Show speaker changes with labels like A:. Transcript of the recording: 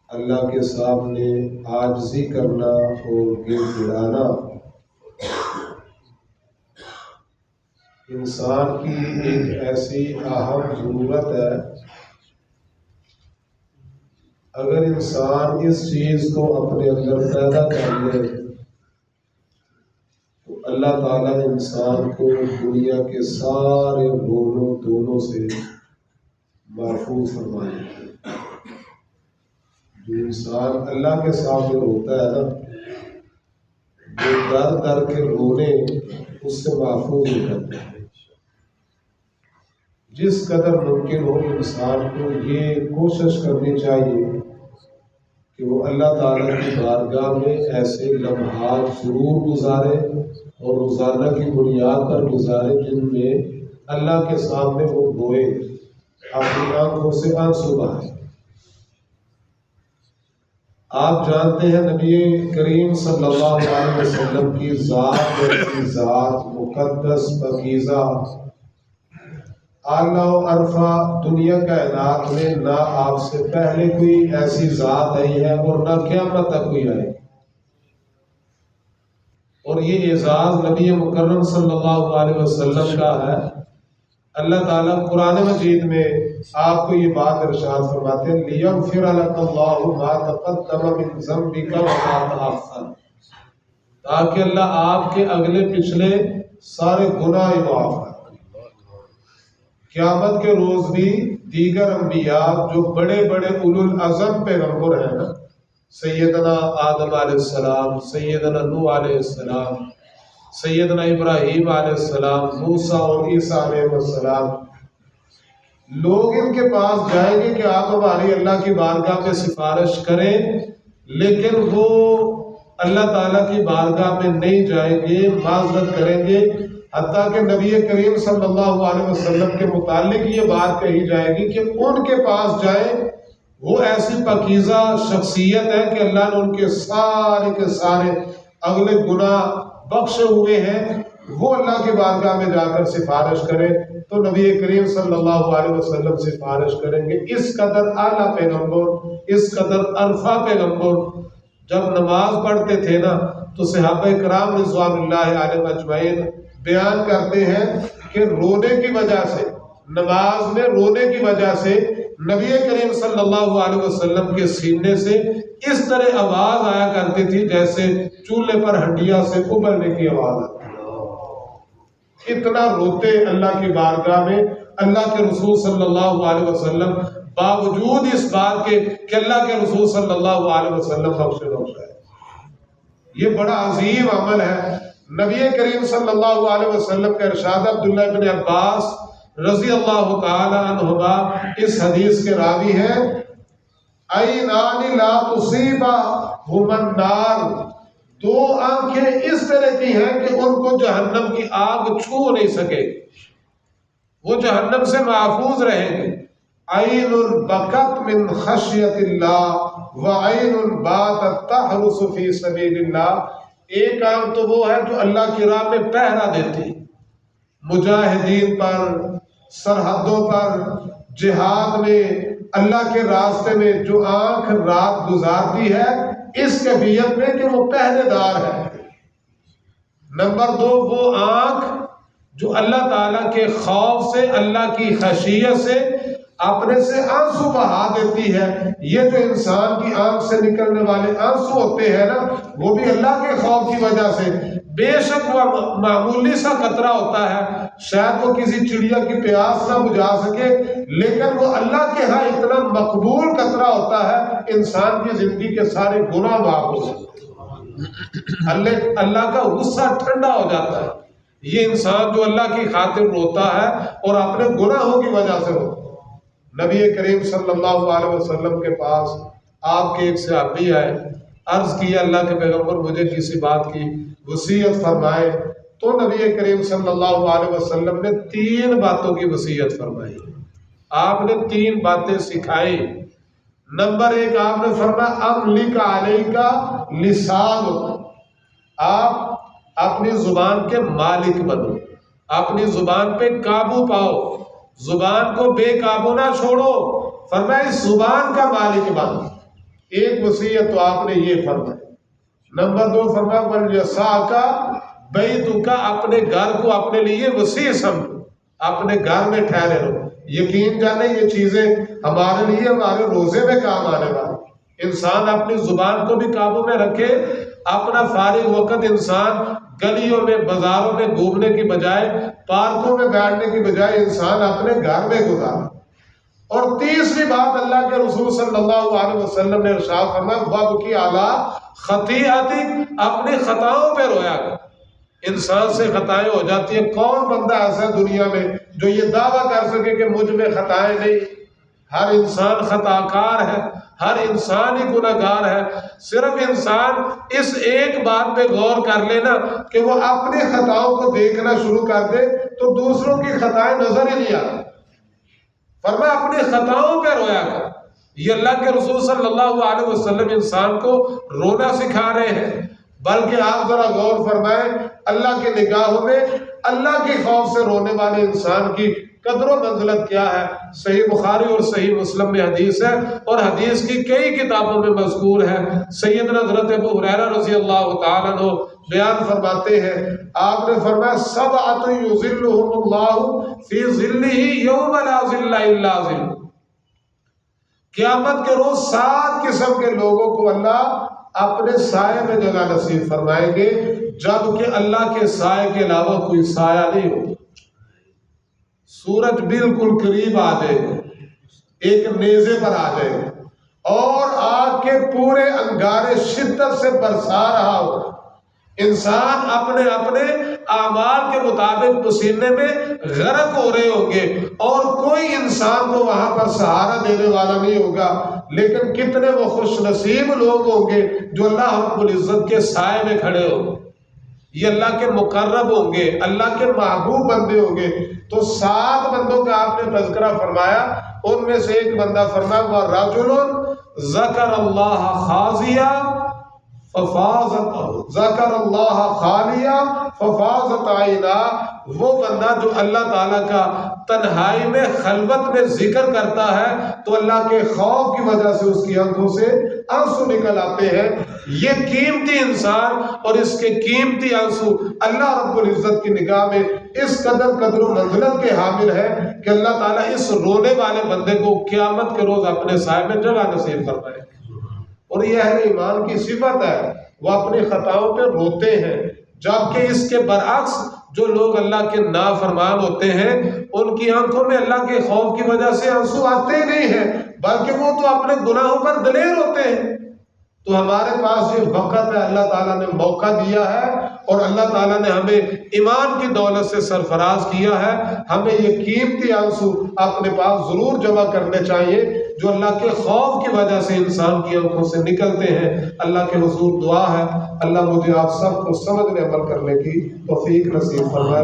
A: اللہ کے سامنے عاجزی کرنا اور گر گڑانا انسان کی ایک ایسی اہم ضرورت ہے۔ اگر انسان اس چیز کو اپنے اندر پیدا کر لے تو اللہ تعالیٰ انسان کو دنیا کے سارے دونوں سے محفوظ فرمائے۔ جو انسان اللہ کے سامنے روتا ہے نا، وہ در در کے رونے اس سے محفوظ ہو جاتے ہیں۔ جس قدر ممکن ہو انسان کو یہ کوشش کرنی چاہیے کہ وہ اللہ تعالیٰ کی بارگاہ میں ایسے لمحات ضرور گزارے اور روزانہ کی بنیاد پر گزارے جن میں اللہ کے سامنے وہ روئے، اپنی آنکھوں سے آنسو بہائے۔ آپ جانتے ہیں نبی کریم صلی اللہ علیہ وسلم کی ذات ایسی ذات مقدس پاکیزہ اعلیٰ و عرفہ دنیا کائنات میں نہ آپ سے پہلے کوئی ایسی ذات آئی ہے اور نہ قیامت تک کوئی آئے۔ اور یہ اعزاز نبی مکرم صلی اللہ علیہ وسلم کا ہے۔ اللہ تعالیٰ قرآن مجید میں آپ کو یہ بات ارشاد فرماتے ہیں لِيَغْفِرَ لَكَ اللَّهُ مَا تَقَدَّمَ مِن ذَنبِكَ وَمَا تَأَخَّرَ، تاکہ اللہ آپ کے اگلے پچھلے سارے گناہ معاف کرے۔ قیامت کے روز بھی دیگر انبیاء جو بڑے بڑے اولو العزم پیغمبر ہیں نا، سیدنا آدم علیہ السلام، سیدنا نوح علیہ السلام، سیدنا ابراہیم علیہ السلام، موسیٰ اور عیسیٰ علیہ السلام، لوگ ان کے پاس جائیں گے کہ آپ ہماری اللہ کی بارگاہ میں سفارش کریں، لیکن وہ اللہ تعالیٰ کی بارگاہ میں نہیں جائیں گے، معذرت کریں گے، حتیٰ کہ نبی کریم صلی اللہ علیہ وسلم کے متعلق یہ بات کہی جائے گی کہ ان کے پاس جائیں، وہ ایسی پاکیزہ شخصیت ہے کہ اللہ نے ان کے سارے اگلے گناہ بخشے ہوئے ہیں، وہ اللہ کی بارگاہ میں جا کر سفارش کریں تو نبی کریم صلی اللہ علیہ وسلم سفارش کریں گے۔ اس قدر اعلیٰ پیغمبر، اس قدر عرفہ پیغمبر جب نماز پڑھتے تھے نا تو صحابہ کرام رضوان اللہ علیہم اجمعین بیان کرتے ہیں کہ رونے کی وجہ سے، نماز میں رونے کی وجہ سے نبی کریم صلی اللہ علیہ وسلم کے سینے سے اس طرح آواز آیا کرتی تھی جیسے چولہے پر ہنڈیا سے ابلنے کی آواز آتی۔ اتنا روتے اللہ کی بارگاہ میں اللہ کے رسول صلی اللہ علیہ وسلم، باوجود اس بات کے کہ اللہ کے رسول صلی اللہ علیہ وسلم بخش ہے۔ یہ بڑا عظیم عمل ہے۔ نبی کریم صلی اللہ علیہ وسلم کا ارشاد، عبداللہ بن عباس رضی اللہ تعالی عنہما اس حدیث کے راوی ہیں، عینان لا تصیبہما النار، دو آنکھیں اس طرح کی ہیں کہ ان کو جہنم کی آگ چھو نہیں سکے، وہ جہنم سے محفوظ رہیں گے۔ عین بکت من خشیت اللہ وعین باتت تحرس فی سبیل اللہ، ایک آنکھ تو وہ ہے جو اللہ کی راہ میں پہرا دیتی، مجاہدین پر، سرحدوں پر، جہاد میں، اللہ کے راستے میں جو آنکھ رات گزارتی ہے اس کیفیت میں کہ وہ پہرے دار ہے۔ نمبر دو، وہ آنکھ جو اللہ تعالیٰ کے خوف سے، اللہ کی خشیت سے اپنے سے آنسو بہا دیتی ہے۔ یہ جو انسان کی آنکھ سے نکلنے والے آنسو ہوتے ہیں نا، وہ بھی اللہ کے خوف کی وجہ سے، بے شک وہ معمولی سا قطرہ ہوتا ہے، شاید وہ کسی چڑیا کی پیاس نہ بجھا سکے، لیکن وہ اللہ کے ہاں اتنا مقبول قطرہ ہوتا ہے، انسان کی زندگی کے سارے گناہ معاف ہو جاتے ہیں، اللہ کا غصہ ٹھنڈا ہو جاتا ہے۔ یہ انسان جو اللہ کی خاطر روتا ہے اور اپنے گناہوں کی وجہ سے روتا ہے۔ نبی کریم صلی اللہ علیہ وسلم کے پاس آپ کے ایک صحابی آئے، عرض کیا اللہ کے پیغمبر مجھے کسی بات کی وصیت فرمائے، تو نبی کریم صلی اللہ علیہ وسلم نے 3 باتوں کی وصیت فرمائی، آپ نے 3 باتیں سکھائی۔ نمبر 1 آپ نے فرمایا املک علیک لسان، آپ اپنی زبان کے مالک بنو، اپنی زبان پہ قابو پاؤ، زبان کو بے قابو نہ چھوڑو، فرمایا اس زبان کا مالک بن، ایک وصیت تو آپ نے یہ فرمائی. نمبر 2 فرمایا وَلْيَسَعْكَ بَيْتُكَ، اپنے گھر کو اپنے لیے وسیع سمجھو، اپنے گھر میں ٹھہرے رہو. یقین جانے یہ چیزیں ہمارے لیے ہمارے روزے میں کام آنے والی. انسان اپنی زبان کو بھی قابو میں رکھے، اپنا فارغ وقت انسان گلیوں میں بازاروں میں گھومنے کی بجائے، پارکوں میں بیٹھنے کی بجائے انسان اپنے گھر میں گزارے. اور تیسری بات اللہ کے رسول صلی اللہ علیہ وسلم نے ارشاد فرمایا وَبْكِ عَلَىٰ خَطِيئَتِكَ، اپنی خطاؤں پہ رویا کر. انسان سے خطائیں ہو جاتی ہیں. کون بندہ ایسا ہے دنیا میں جو یہ دعویٰ کر سکے کہ مجھ میں خطائیں نہیں؟ ہر انسان خطا کار ہے، ہر انسان ہی گناہ گار ہے. صرف انسان اس ایک بات پہ غور کر لینا کہ وہ اپنی خطاؤں کو دیکھنا شروع کر دے تو دوسروں کی خطائیں نظر ہی نہیں آتی. فرمایا اپنی خطاؤں پہ رویا کر. یہ اللہ کے رسول صلی اللہ علیہ وسلم انسان کو رونا سکھا رہے ہیں. بلکہ آپ ذرا غور فرمائیں اللہ کے نگاہوں میں اللہ کے خوف سے رونے والے انسان کی قدر و منزلت کیا ہے. صحیح بخاری اور صحیح مسلم میں حدیث ہے، اور حدیث کی کئی کتابوں میں مذکور ہے. سیدنا حضرت ابو ہریرہ رضی اللہ تعالیٰ عنہ بیان فرماتے ہیں، آپ نے فرمایا سبعۃ یظلھم اللہ فی ظلہ یوم لا ظل الا ظلہ. قیامت کے روز 7 قسم کے لوگوں کو اللہ اپنے سائے میں جگہ نصیب فرمائیں گے، جبکہ اللہ کے سائے کے علاوہ کوئی سایہ نہیں ہوگا. سورج بالکل قریب آ جائے گا، ایک نیزے پر آ جائے گا، اور آگ کے پورے انگارے شدت سے برسا رہا ہوگا. انسان اپنے اپنے اعمال کے مطابق پسینے میں غرق ہو رہے ہوں گے، اور کوئی انسان کو وہاں پر سہارا دینے والا نہیں ہوگا. لیکن کتنے وہ خوش نصیب لوگ ہوں گے جو اللہ رب العزت کے سائے میں کھڑے ہوں گے. یہ اللہ کے مقرب ہوں گے، اللہ کے محبوب بندے ہوں گے. تو 7 بندوں کا آپ نے تذکرہ فرمایا، ان میں سے ایک بندہ فرمایا وَرَجُلٌ ذَكَرَ اللَّهَ خَازِيًا فَفَاضَتْ ذَكَرَ اللَّهَ خَالِيًا فَفَاضَتْ عَيْنَاهُ، وہ بندہ جو اللہ تعالیٰ کا تنہائی میں خلوت میں ذکر کرتا ہے تو اللہ کے خوف کی وجہ سے اس کی آنکھوں سے آنسو نکل آتے ہیں. یہ قیمتی انسان اور اس کے قیمتی آنسو اللہ رب العزت کی نگاہ میں اس قدر و منزلت کے حامل ہے کہ اللہ تعالیٰ اس رونے والے بندے کو قیامت کے روز اپنے سائے میں جگہ نصیب فرمائے. اور یہ اہل ایمان کی صفت ہے، وہ اپنی خطاؤں پہ روتے ہیں. جبکہ اس کے برعکس جو لوگ اللہ کے نافرمان ہوتے ہیں ان کی آنکھوں میں اللہ کے خوف کی وجہ سے آنسو آتے نہیں ہیں، بلکہ وہ تو اپنے گناہوں پر دلیر ہوتے ہیں. تو ہمارے پاس یہ وقت ہے، اللہ تعالیٰ نے موقع دیا ہے، اور اللہ تعالیٰ نے ہمیں ایمان کی دولت سے سرفراز کیا ہے. ہمیں یہ قیمتی آنسو اپنے پاس ضرور جمع کرنے چاہیے جو اللہ کے خوف کی وجہ سے انسان کی آنکھوں سے نکلتے ہیں. اللہ کے حضور دعا ہے اللہ مجھے آپ سب کو سمجھنے عمل کرنے کی توفیق نصیب فرمائے.